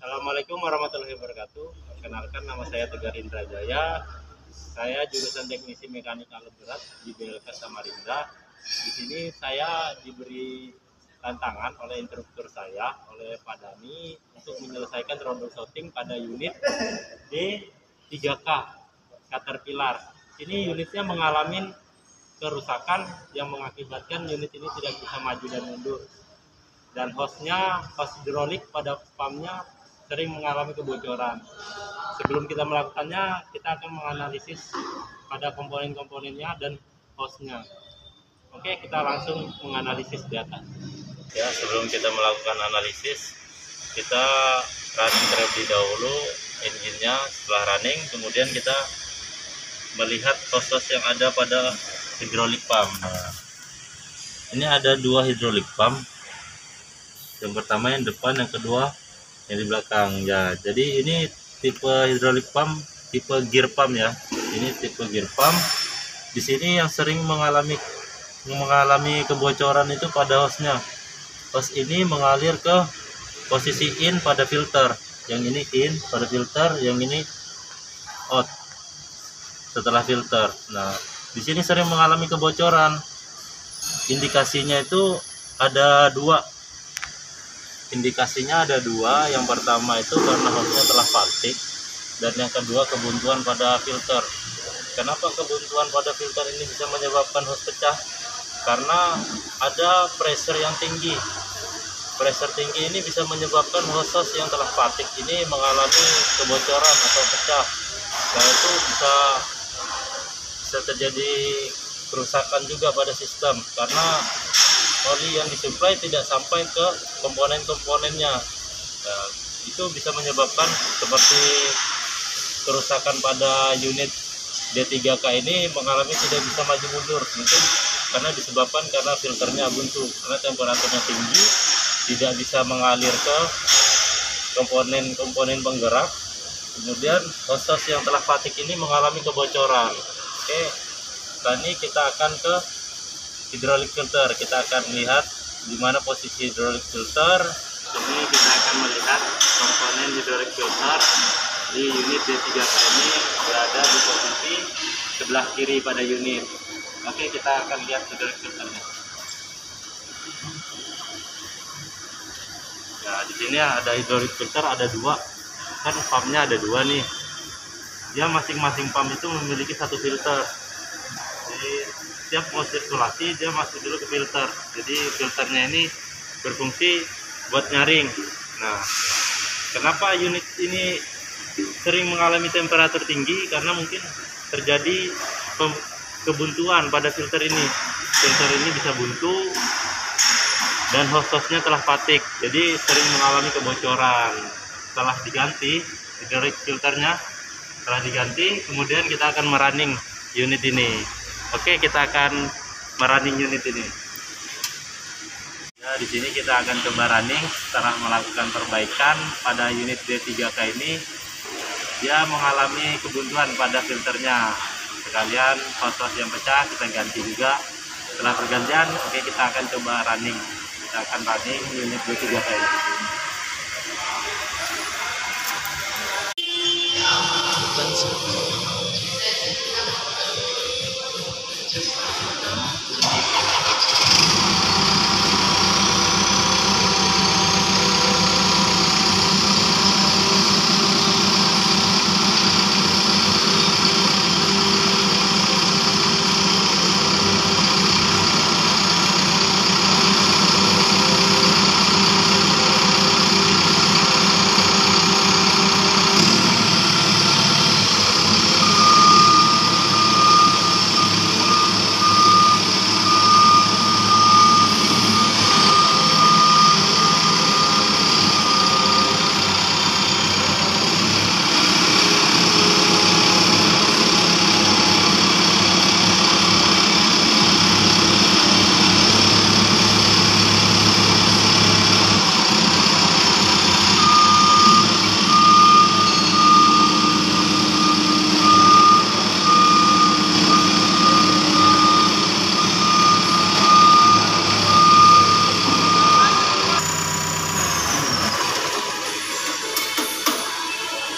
Assalamualaikum warahmatullahi wabarakatuh. Perkenalkan, nama saya Tegar Indrajaya. Saya jurusan Teknisi Mekanik Alat Berat di BLK Samarinda. Di sini saya diberi tantangan oleh instruktur saya, oleh Pak Dani, untuk menyelesaikan troubleshooting pada unit D3K Caterpillar. Ini unitnya mengalami kerusakan yang mengakibatkan unit ini tidak bisa maju dan mundur. Dan hos hidrolik pada pumpnya sering mengalami kebocoran. Sebelum kita melakukannya, kita akan menganalisis pada komponen-komponennya dan hosnya. Oke, kita langsung menganalisis di atas. Ya, sebelum kita melakukan analisis, kita running terlebih dahulu engine-nya. Setelah running, kemudian kita melihat hos-hos yang ada pada hidrolik pump. Nah, ini ada dua hidrolik pump. Yang pertama yang depan, yang kedua yang di belakang ya. Jadi ini tipe hidrolik pump, tipe gear pump ya. Ini tipe gear pump. Di sini yang sering mengalami kebocoran itu pada hosnya. Hos ini mengalir ke posisi in pada filter. Yang ini in pada filter, yang ini out setelah filter. Nah, di sini sering mengalami kebocoran. Indikasinya itu ada dua. Indikasinya ada dua. Yang pertama itu karena hosnya telah fatigue, dan yang kedua kebuntuan pada filter. Kenapa kebuntuan pada filter ini bisa menyebabkan hos pecah? Karena ada pressure yang tinggi. Pressure tinggi ini bisa menyebabkan hos yang telah fatigue ini mengalami kebocoran atau pecah. Nah, itu bisa terjadi kerusakan juga pada sistem karena oli yang disuplai tidak sampai ke komponen-komponennya. Nah, itu bisa menyebabkan seperti kerusakan pada unit D3K ini mengalami tidak bisa maju mundur. Mungkin karena filternya buntu, karena temperaturnya tinggi, tidak bisa mengalir ke komponen-komponen penggerak. Kemudian hos yang telah fatigue ini mengalami kebocoran. Oke, setelah ini kita akan ke hidrolik filter. Kita akan lihat di mana posisi hidrolik filter. Jadi kita akan melihat komponen hidrolik filter di unit D3K ini berada di posisi sebelah kiri pada unit. Oke, kita akan lihat hidrolik filternya. Nah, di sini ada hidrolik filter, ada dua. Kan pumpnya ada dua nih. Dia masing-masing pump itu memiliki satu filter. Jadi setiap mau sirkulasi dia masuk dulu ke filter. Jadi filternya ini berfungsi buat nyaring. Nah, kenapa unit ini sering mengalami temperatur tinggi? Karena mungkin terjadi kebuntuan pada filter ini. Filter ini bisa buntu dan hos-hosnya telah fatigue, jadi sering mengalami kebocoran. Setelah diganti hidrolik filternya, setelah diganti, kemudian kita akan merunning unit ini. Oke, kita akan merunning unit ini. Ya, di sini kita akan coba running setelah melakukan perbaikan pada unit D3K ini. Dia mengalami kebuntuan pada filternya. Sekalian hos yang pecah kita ganti juga. Setelah pergantian, oke, kita akan coba running. Kita akan running unit D3K ini.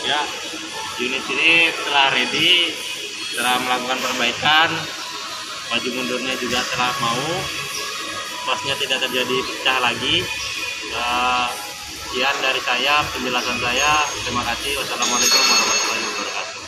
Ya, unit ini telah ready, telah melakukan perbaikan, maju mundurnya juga telah mau, pasnya tidak terjadi pecah lagi. Sekian dari saya, penjelasan saya. Terima kasih. Wassalamualaikum warahmatullahi wabarakatuh.